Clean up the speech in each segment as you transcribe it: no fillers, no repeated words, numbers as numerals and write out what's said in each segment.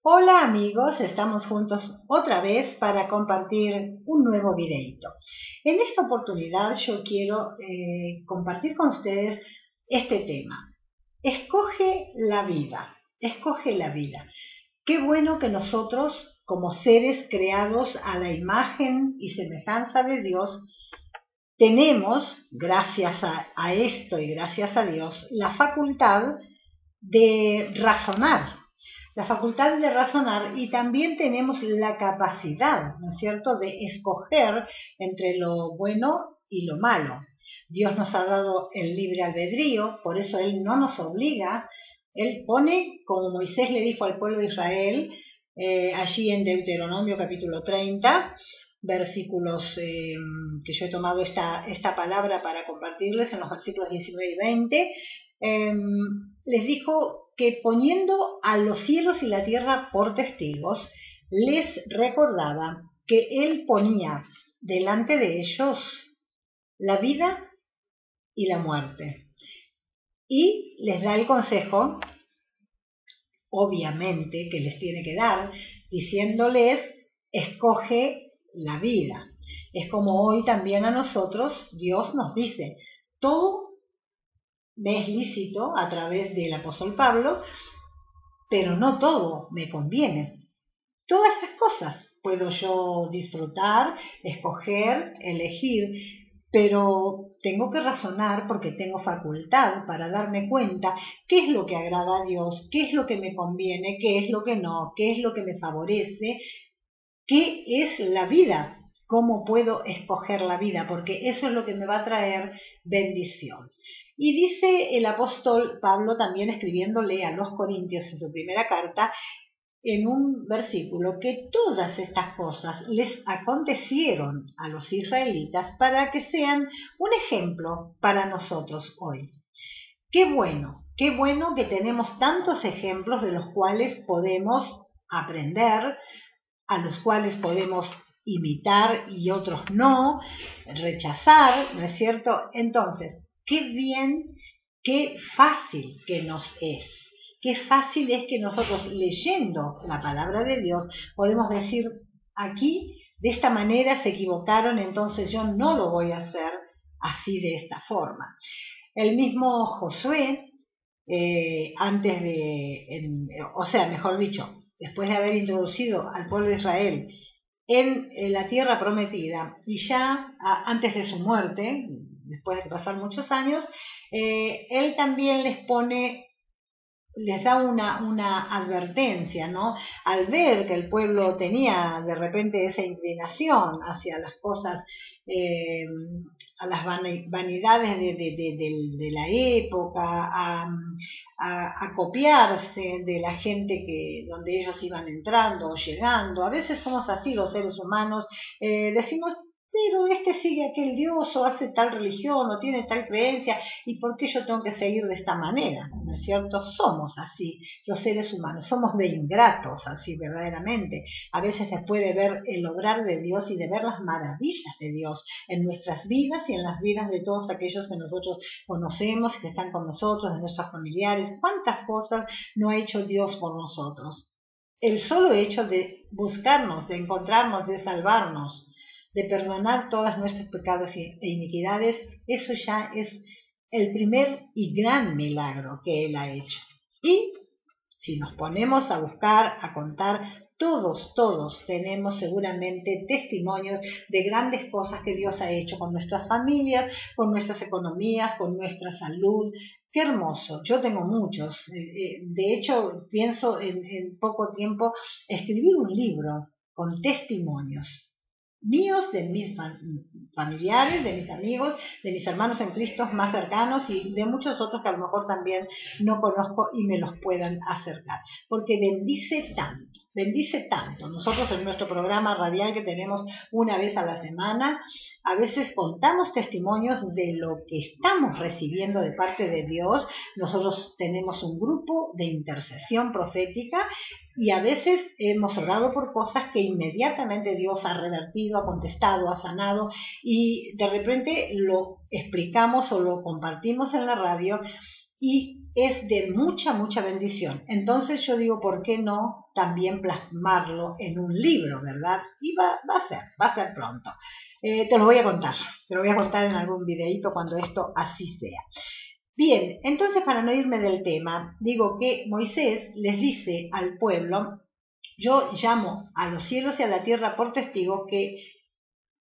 Hola amigos, estamos juntos otra vez para compartir un nuevo videito. En esta oportunidad yo quiero compartir con ustedes este tema. Escoge la vida, escoge la vida. Qué bueno que nosotros, como seres creados a la imagen y semejanza de Dios, tenemos, gracias a esto y gracias a Dios, la facultad de razonar. La facultad de razonar y también tenemos la capacidad, ¿no es cierto?, de escoger entre lo bueno y lo malo. Dios nos ha dado el libre albedrío, por eso Él no nos obliga. Él pone, como Moisés le dijo al pueblo de Israel, allí en Deuteronomio capítulo 30, versículos que yo he tomado esta palabra para compartirles en los versículos 19 y 20, les dijo que poniendo a los cielos y la tierra por testigos, les recordaba que Él ponía delante de ellos la vida y la muerte. Y les da el consejo, obviamente, que les tiene que dar, diciéndoles, escoge la vida. Es como hoy también a nosotros Dios nos dice, todo me es lícito a través del apóstol Pablo, pero no todo me conviene. Todas estas cosas puedo yo disfrutar, escoger, elegir, pero tengo que razonar porque tengo facultad para darme cuenta qué es lo que agrada a Dios, qué es lo que me conviene, qué es lo que no, qué es lo que me favorece, qué es la vida, cómo puedo escoger la vida, porque eso es lo que me va a traer bendición. Y dice el apóstol Pablo también escribiéndole a los Corintios en su primera carta, en un versículo, que todas estas cosas les acontecieron a los israelitas para que sean un ejemplo para nosotros hoy. Qué bueno que tenemos tantos ejemplos de los cuales podemos aprender, a los cuales podemos imitar y otros no, rechazar, ¿no es cierto? Entonces, qué bien, qué fácil que nos es. Qué fácil es que nosotros leyendo la palabra de Dios podemos decir, aquí de esta manera se equivocaron, entonces yo no lo voy a hacer así de esta forma. El mismo Josué, mejor dicho, después de haber introducido al pueblo de Israel en la tierra prometida y ya antes de su muerte, después de pasar muchos años, él también les da una advertencia, ¿no? Al ver que el pueblo tenía de repente esa inclinación hacia las cosas, a las vanidades de la época, a copiarse de la gente donde ellos iban entrando o llegando. A veces somos así los seres humanos, decimos, pero este sigue aquel Dios o hace tal religión o tiene tal creencia, ¿y por qué yo tengo que seguir de esta manera? ¿No es cierto? Somos así, los seres humanos, somos de ingratos así verdaderamente. A veces después de ver el obrar de Dios y de ver las maravillas de Dios en nuestras vidas y en las vidas de todos aquellos que nosotros conocemos, que están con nosotros, de nuestros familiares, cuántas cosas no ha hecho Dios por nosotros. El solo hecho de buscarnos, de encontrarnos, de salvarnos, de perdonar todos nuestros pecados e iniquidades, eso ya es el primer y gran milagro que Él ha hecho. Y si nos ponemos a buscar, a contar, todos tenemos seguramente testimonios de grandes cosas que Dios ha hecho con nuestras familias, con nuestras economías, con nuestra salud. Qué hermoso, yo tengo muchos. De hecho, pienso en poco tiempo escribir un libro con testimonios míos, de mis familiares, de mis amigos, de mis hermanos en Cristo más cercanos y de muchos otros que a lo mejor también no conozco y me los puedan acercar, porque bendice tanto. Nosotros en nuestro programa radial que tenemos una vez a la semana, a veces contamos testimonios de lo que estamos recibiendo de parte de Dios. Nosotros tenemos un grupo de intercesión profética y a veces hemos orado por cosas que inmediatamente Dios ha revertido, ha contestado, ha sanado y de repente lo explicamos o lo compartimos en la radio y es de mucha, mucha bendición. Entonces yo digo, ¿por qué no también plasmarlo en un libro, verdad? Y va a ser pronto. Te lo voy a contar en algún videíto cuando esto así sea. Bien, entonces para no irme del tema, digo que Moisés les dice al pueblo, yo llamo a los cielos y a la tierra por testigo que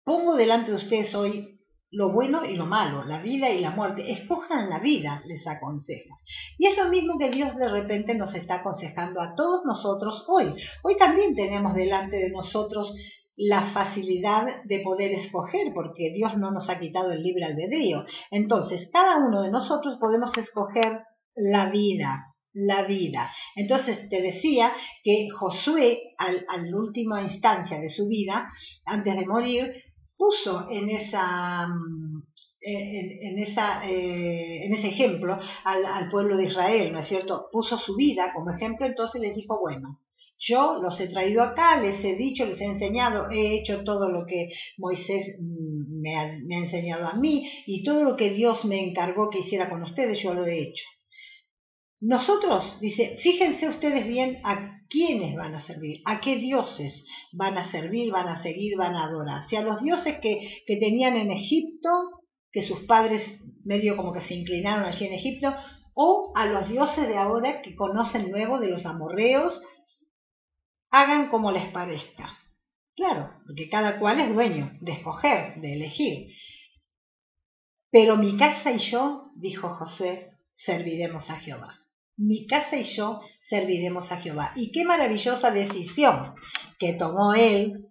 pongo delante de ustedes hoy lo bueno y lo malo, la vida y la muerte. Escojan la vida, les aconseja. Y es lo mismo que Dios de repente nos está aconsejando a todos nosotros hoy. Hoy también tenemos delante de nosotros la facilidad de poder escoger, porque Dios no nos ha quitado el libre albedrío. Entonces, cada uno de nosotros podemos escoger la vida. Entonces te decía que Josué, a la última instancia de su vida, antes de morir, puso en ese ejemplo al pueblo de Israel, ¿no es cierto? Puso su vida como ejemplo, entonces les dijo, bueno, yo los he traído acá, les he dicho, les he enseñado, he hecho todo lo que Moisés me ha enseñado a mí y todo lo que Dios me encargó que hiciera con ustedes, yo lo he hecho. Nosotros, dice, fíjense ustedes bien a quiénes van a servir, a qué dioses van a servir, van a seguir, van a adorar. Si a los dioses que tenían en Egipto, que sus padres medio como que se inclinaron allí en Egipto, o a los dioses de ahora que conocen luego de los amorreos, hagan como les parezca. Claro, porque cada cual es dueño de escoger, de elegir. Pero mi casa y yo, dijo Josué, serviremos a Jehová. Mi casa y yo serviremos a Jehová. Y qué maravillosa decisión que tomó él,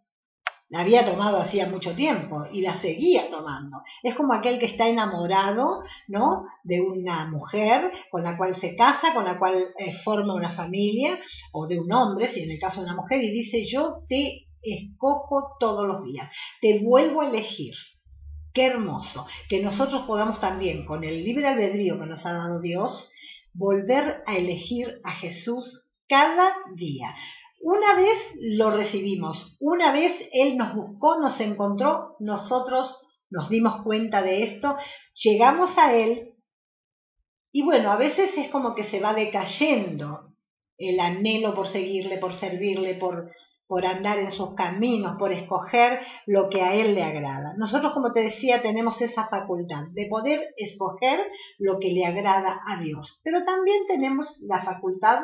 la había tomado hacía mucho tiempo y la seguía tomando. Es como aquel que está enamorado, ¿no?, de una mujer con la cual se casa, con la cual forma una familia, o de un hombre, si en el caso de una mujer, y dice, yo te escojo todos los días, te vuelvo a elegir. Qué hermoso que nosotros podamos también, con el libre albedrío que nos ha dado Dios, volver a elegir a Jesús cada día. Una vez lo recibimos, una vez Él nos buscó, nos encontró, nosotros nos dimos cuenta de esto, llegamos a Él y bueno, a veces es como que se va decayendo el anhelo por seguirle, por servirle, por andar en sus caminos, por escoger lo que a Él le agrada. Nosotros, como te decía, tenemos esa facultad de poder escoger lo que le agrada a Dios, pero también tenemos la facultad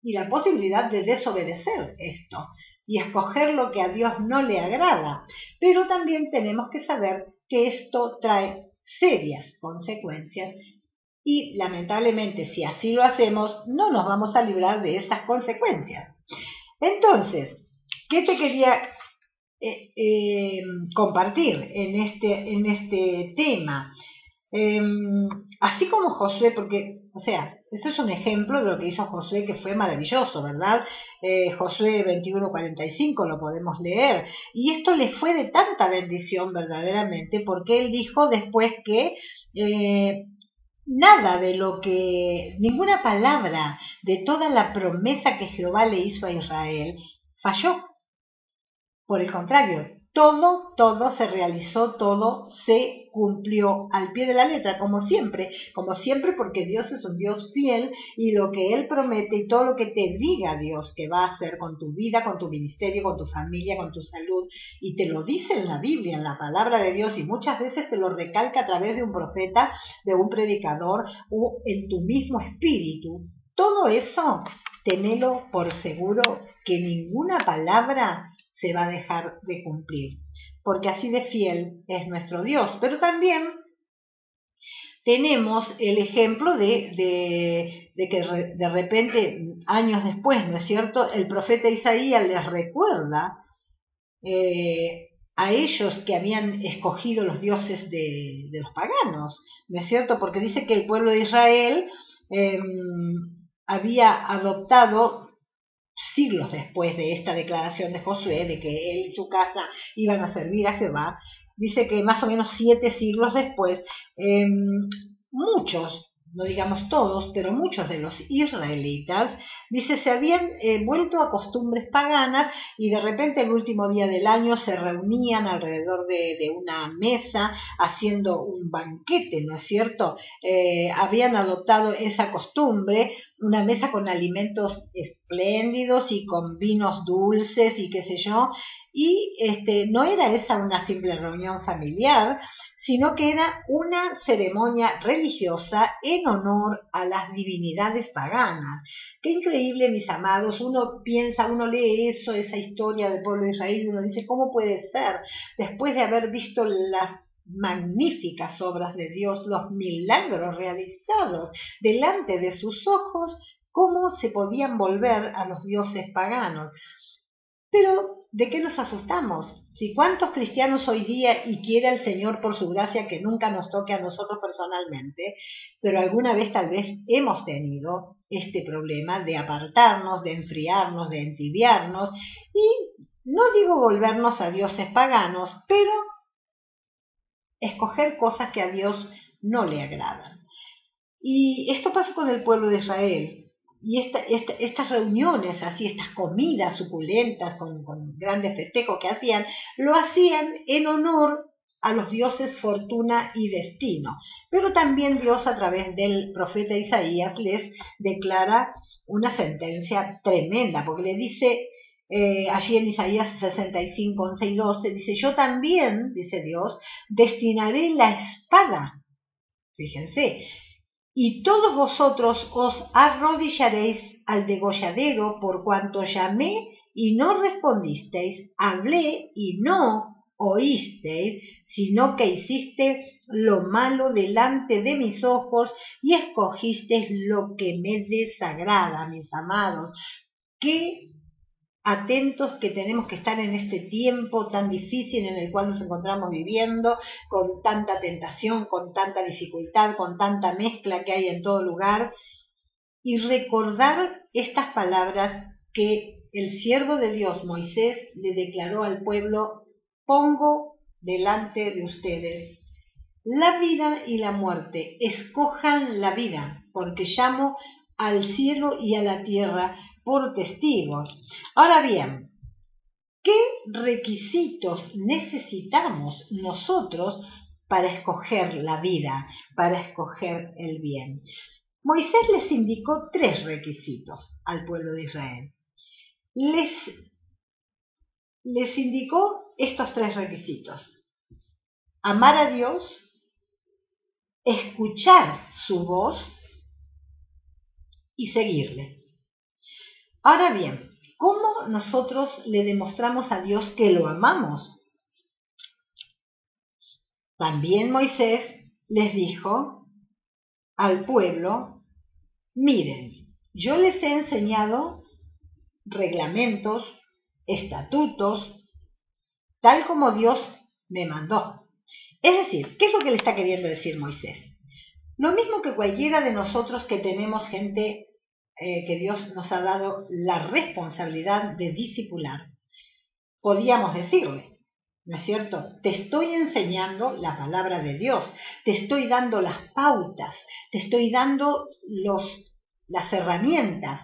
y la posibilidad de desobedecer esto y escoger lo que a Dios no le agrada. Pero también tenemos que saber que esto trae serias consecuencias y lamentablemente si así lo hacemos no nos vamos a librar de esas consecuencias. Entonces, ¿qué te quería compartir en este tema? Así como Josué, porque, o sea, esto es un ejemplo de lo que hizo Josué, que fue maravilloso, ¿verdad? Josué 21:45 lo podemos leer, y esto le fue de tanta bendición verdaderamente, porque él dijo después que nada de lo que, ninguna palabra de toda la promesa que Jehová le hizo a Israel falló. Por el contrario, todo se realizó, todo se cumplió al pie de la letra, como siempre, porque Dios es un Dios fiel y lo que Él promete y todo lo que te diga Dios que va a hacer con tu vida, con tu ministerio, con tu familia, con tu salud, y te lo dice en la Biblia, en la palabra de Dios, y muchas veces te lo recalca a través de un profeta, de un predicador o en tu mismo espíritu. Todo eso, tenelo por seguro que ninguna palabra se va a dejar de cumplir, porque así de fiel es nuestro Dios. Pero también tenemos el ejemplo de que de repente, años después, ¿no es cierto?, el profeta Isaías les recuerda a ellos que habían escogido los dioses de los paganos, ¿no es cierto?, porque dice que el pueblo de Israel había adoptado, siglos después de esta declaración de Josué, de que él y su casa iban a servir a Jehová, dice que más o menos 7 siglos después, muchos no digamos todos, pero muchos de los israelitas, dice, se habían vuelto a costumbres paganas y de repente el último día del año se reunían alrededor de una mesa haciendo un banquete, ¿no es cierto? Habían adoptado esa costumbre, una mesa con alimentos espléndidos y con vinos dulces y qué sé yo, y no era esa una simple reunión familiar, sino que era una ceremonia religiosa en honor a las divinidades paganas. Qué increíble, mis amados, uno piensa, uno lee eso, esa historia del pueblo de Israel, y uno dice, ¿cómo puede ser? Después de haber visto las magníficas obras de Dios, los milagros realizados delante de sus ojos, ¿cómo se podían volver a los dioses paganos? Pero, ¿de qué nos asustamos? Si cuántos cristianos hoy día, y quiera el Señor por su gracia que nunca nos toque a nosotros personalmente, pero alguna vez tal vez hemos tenido este problema de apartarnos, de enfriarnos, de entibiarnos, y no digo volvernos a dioses paganos, pero escoger cosas que a Dios no le agradan. Y esto pasó con el pueblo de Israel. Y estas reuniones, así, estas comidas suculentas con grandes festejos que hacían, lo hacían en honor a los dioses Fortuna y Destino. Pero también Dios, a través del profeta Isaías, les declara una sentencia tremenda, porque le dice allí en Isaías 65, 11 y 12, dice, yo también, dice Dios, destinaré la espada, fíjense, y todos vosotros os arrodillaréis al degolladero, por cuanto llamé y no respondisteis, hablé y no oísteis, sino que hicisteis lo malo delante de mis ojos y escogisteis lo que me desagrada, mis amados. Qué atentos que tenemos que estar en este tiempo tan difícil en el cual nos encontramos viviendo, con tanta tentación, con tanta dificultad, con tanta mezcla que hay en todo lugar, y recordar estas palabras que el siervo de Dios, Moisés, le declaró al pueblo: pongo delante de ustedes la vida y la muerte, escojan la vida, porque llamo al cielo y a la tierra por testigos. Ahora bien, ¿qué requisitos necesitamos nosotros para escoger la vida, para escoger el bien? Moisés les indicó 3 requisitos al pueblo de Israel. Les indicó estos 3 requisitos: amar a Dios, escuchar su voz y seguirle. Ahora bien, ¿cómo nosotros le demostramos a Dios que lo amamos? También Moisés les dijo al pueblo: miren, yo les he enseñado reglamentos, estatutos, tal como Dios me mandó. Es decir, ¿qué es lo que le está queriendo decir Moisés? Lo mismo que cualquiera de nosotros que tenemos gente que Dios nos ha dado la responsabilidad de discipular, podíamos decirle, ¿no es cierto? Te estoy enseñando la palabra de Dios, te estoy dando las pautas, te estoy dando las herramientas,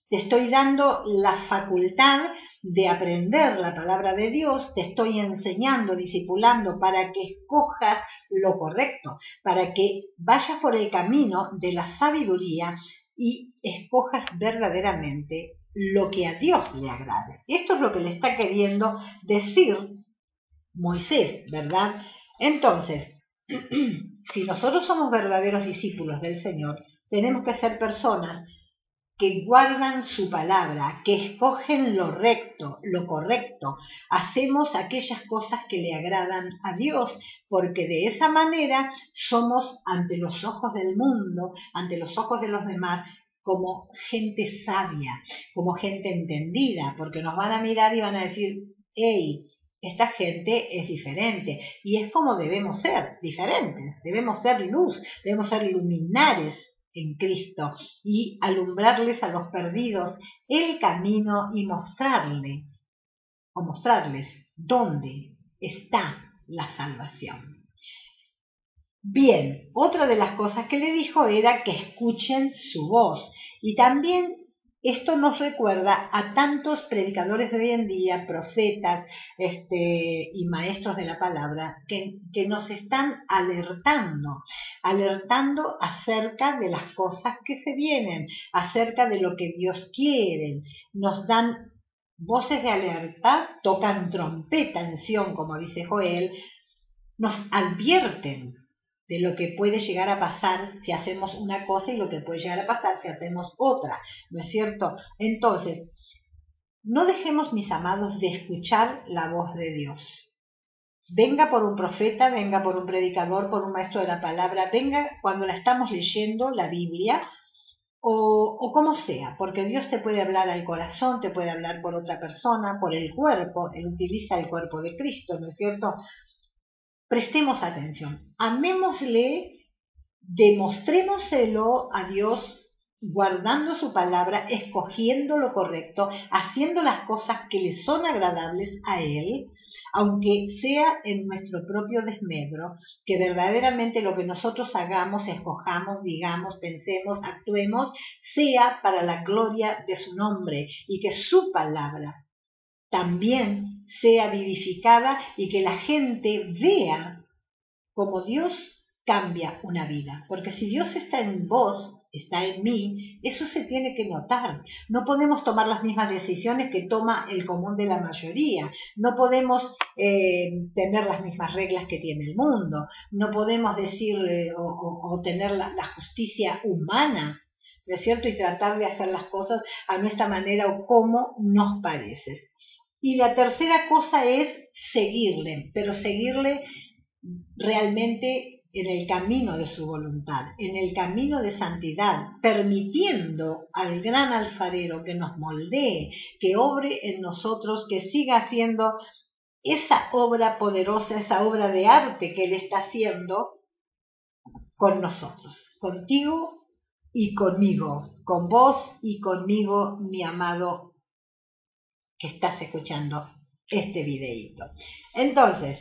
te estoy dando la facultad de aprender la palabra de Dios, te estoy enseñando, discipulando para que escojas lo correcto, para que vayas por el camino de la sabiduría y escojas verdaderamente lo que a Dios le agrade. Esto es lo que le está queriendo decir Moisés, ¿verdad? Entonces, si nosotros somos verdaderos discípulos del Señor, tenemos que ser personas que guardan su palabra, que escogen lo recto, lo correcto, hacemos aquellas cosas que le agradan a Dios, porque de esa manera somos ante los ojos del mundo, ante los ojos de los demás, como gente sabia, como gente entendida, porque nos van a mirar y van a decir: hey, esta gente es diferente, y es como debemos ser, diferentes, debemos ser luz, debemos ser luminares en Cristo y alumbrarles a los perdidos el camino y mostrarles dónde está la salvación. Bien, otra de las cosas que le dijo era que escuchen su voz. Y también esto nos recuerda a tantos predicadores de hoy en día, profetas y maestros de la palabra, que nos están alertando acerca de las cosas que se vienen, acerca de lo que Dios quiere. Nos dan voces de alerta, tocan trompeta en Sión, como dice Joel, nos advierten de lo que puede llegar a pasar si hacemos una cosa y lo que puede llegar a pasar si hacemos otra, ¿no es cierto? Entonces, no dejemos, mis amados, de escuchar la voz de Dios. Venga por un profeta, venga por un predicador, por un maestro de la palabra, venga cuando la estamos leyendo, la Biblia, o como sea, porque Dios te puede hablar al corazón, te puede hablar por otra persona, por el cuerpo, Él utiliza el cuerpo de Cristo, ¿no es cierto? Prestemos atención, amémosle, demostrémoselo a Dios guardando su palabra, escogiendo lo correcto, haciendo las cosas que le son agradables a Él, aunque sea en nuestro propio desmedro, que verdaderamente lo que nosotros hagamos, escojamos, digamos, pensemos, actuemos, sea para la gloria de su nombre y que su palabra también sea vivificada y que la gente vea cómo Dios cambia una vida. Porque si Dios está en vos, está en mí, eso se tiene que notar. No podemos tomar las mismas decisiones que toma el común de la mayoría. No podemos tener las mismas reglas que tiene el mundo. No podemos decir o tener la justicia humana, ¿no es cierto? Y tratar de hacer las cosas a nuestra manera o como nos parece. Y la tercera cosa es seguirle, pero seguirle realmente en el camino de su voluntad, en el camino de santidad, permitiendo al gran alfarero que nos moldee, que obre en nosotros, que siga haciendo esa obra poderosa, esa obra de arte que Él está haciendo con nosotros, contigo y conmigo, con vos y conmigo, mi amado, que estás escuchando este videíto. Entonces,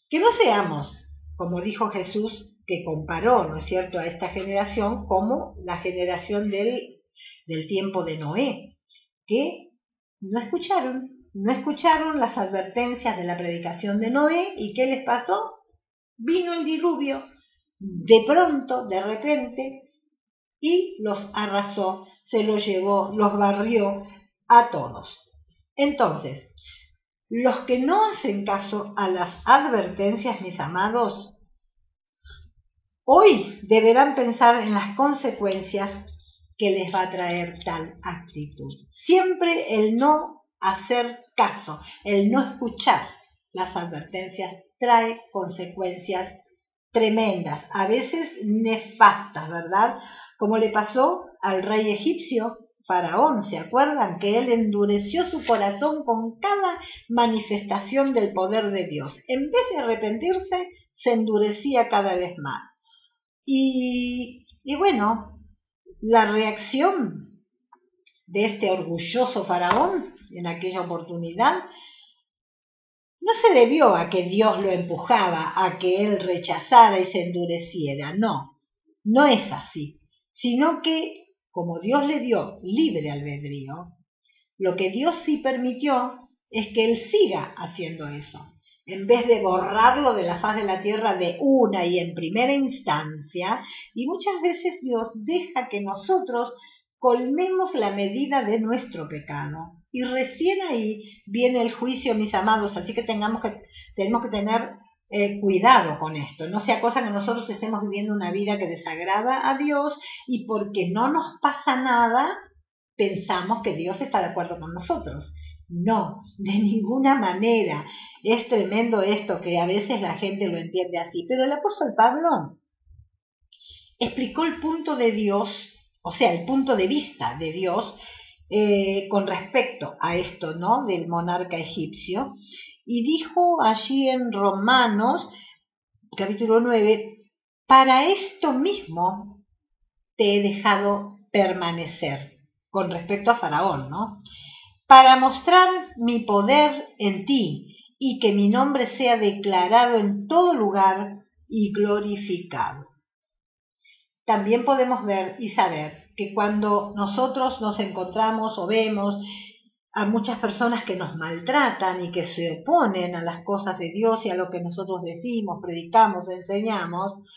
que no seamos, como dijo Jesús, que comparó, ¿no es cierto?, a esta generación como la generación del tiempo de Noé, que no escucharon las advertencias de la predicación de Noé, ¿y qué les pasó? Vino el diluvio, de pronto, de repente, y los arrasó, se los llevó, los barrió a todos. Entonces, los que no hacen caso a las advertencias, mis amados, hoy deberán pensar en las consecuencias que les va a traer tal actitud. Siempre el no hacer caso, el no escuchar las advertencias trae consecuencias tremendas, a veces nefastas, ¿verdad? Como le pasó al rey egipcio, Faraón, ¿se acuerdan? Que él endureció su corazón con cada manifestación del poder de Dios. En vez de arrepentirse, se endurecía cada vez más. Y bueno, la reacción de este orgulloso Faraón en aquella oportunidad no se debió a que Dios lo empujaba, a que él rechazara y se endureciera. No, no es así, sino que como Dios le dio libre albedrío, lo que Dios sí permitió es que Él siga haciendo eso. En vez de borrarlo de la faz de la tierra de una y en primera instancia, y muchas veces Dios deja que nosotros colmemos la medida de nuestro pecado. Y recién ahí viene el juicio, mis amados, así que tenemos que tener cuidado con esto, no sea cosa que nosotros estemos viviendo una vida que desagrada a Dios y porque no nos pasa nada pensamos que Dios está de acuerdo con nosotros. No, de ninguna manera. Es tremendo esto que a veces la gente lo entiende así, pero el apóstol Pablo explicó el punto de Dios, o sea, el punto de vista de Dios con respecto a esto, ¿no?, del monarca egipcio. Y dijo allí en Romanos, capítulo 9, para esto mismo te he dejado permanecer, con respecto a Faraón, ¿no? Para mostrar mi poder en ti y que mi nombre sea declarado en todo lugar y glorificado. También podemos ver y saber que cuando nosotros nos encontramos o vemos a muchas personas que nos maltratan y que se oponen a las cosas de Dios y a lo que nosotros decimos, predicamos, enseñamos,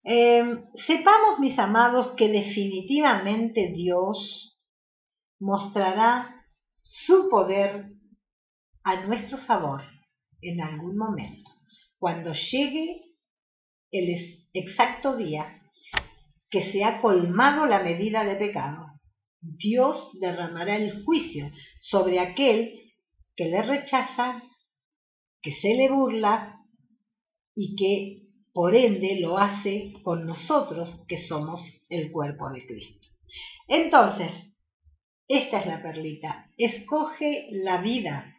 sepamos, mis amados, que definitivamente Dios mostrará su poder a nuestro favor en algún momento, cuando llegue el exacto día que se ha colmado la medida de pecado. Dios derramará el juicio sobre aquel que le rechaza, que se le burla y que por ende lo hace con nosotros, que somos el cuerpo de Cristo. Entonces, esta es la perlita. Escoge la vida.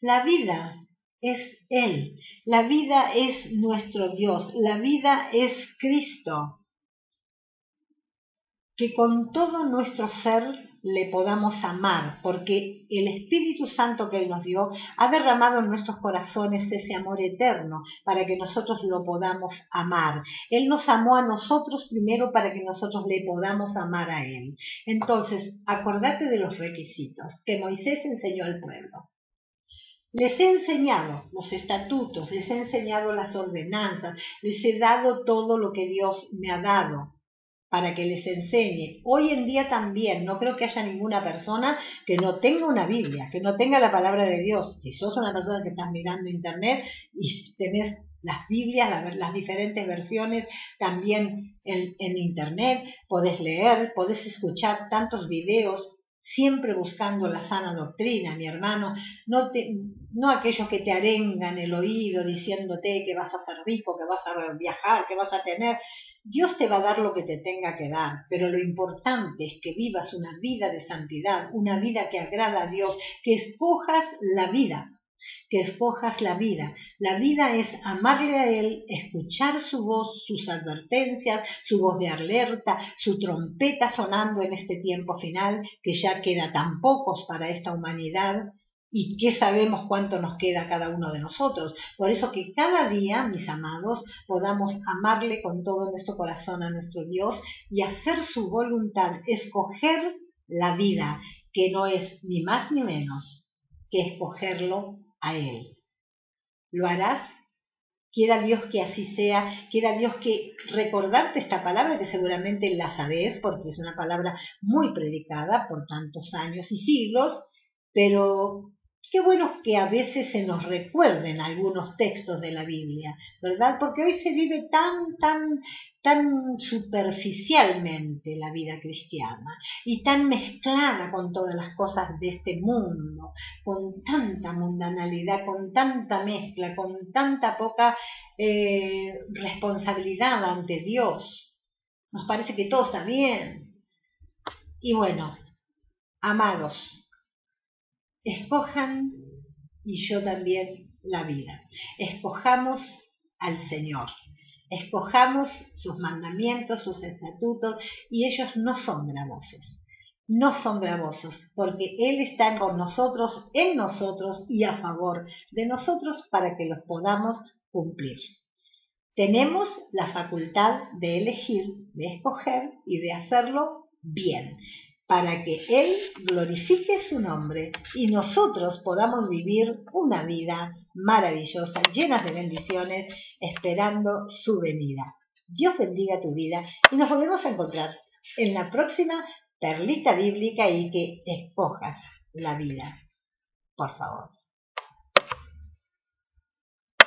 La vida es Él. La vida es nuestro Dios. La vida es Cristo. Que con todo nuestro ser le podamos amar, porque el Espíritu Santo que Él nos dio ha derramado en nuestros corazones ese amor eterno para que nosotros lo podamos amar. Él nos amó a nosotros primero para que nosotros le podamos amar a Él. Entonces, acordate de los requisitos que Moisés enseñó al pueblo. Les he enseñado los estatutos, les he enseñado las ordenanzas, les he dado todo lo que Dios me ha dado para que les enseñe. Hoy en día también no creo que haya ninguna persona que no tenga una Biblia, que no tenga la palabra de Dios. Si sos una persona que estás mirando internet y tenés las Biblias, las diferentes versiones también en internet, podés leer, podés escuchar tantos videos, siempre buscando la sana doctrina, mi hermano, no aquellos que te arengan el oído diciéndote que vas a ser rico, que vas a viajar, que vas a tener. Dios te va a dar lo que te tenga que dar, pero lo importante es que vivas una vida de santidad, una vida que agrada a Dios, que escojas la vida. Que escojas la vida. La vida es amarle a Él, escuchar su voz, sus advertencias, su voz de alerta, su trompeta sonando en este tiempo final, que ya queda tan pocos para esta humanidad y que sabemos cuánto nos queda a cada uno de nosotros. Por eso que cada día, mis amados, podamos amarle con todo nuestro corazón a nuestro Dios y hacer su voluntad, escoger la vida, que no es ni más ni menos que escogerlo a Él. ¿Lo harás? Quiera Dios que así sea, quiera Dios que recordarte esta palabra, que seguramente la sabés, porque es una palabra muy predicada por tantos años y siglos, pero qué bueno que a veces se nos recuerden algunos textos de la Biblia, ¿verdad? Porque hoy se vive tan superficialmente la vida cristiana y tan mezclada con todas las cosas de este mundo, con tanta mundanalidad, con tanta mezcla, con tanta poca responsabilidad ante Dios. Nos parece que todo está bien. Y bueno, amados, escojan, y yo también, la vida. Escojamos al Señor. Escojamos sus mandamientos, sus estatutos, y ellos no son gravosos. No son gravosos, porque Él está con nosotros, en nosotros y a favor de nosotros para que los podamos cumplir. Tenemos la facultad de elegir, de escoger y de hacerlo bien, para que Él glorifique su nombre y nosotros podamos vivir una vida maravillosa, llena de bendiciones, esperando su venida. Dios bendiga tu vida y nos volvemos a encontrar en la próxima perlita bíblica y que escojas la vida, por favor.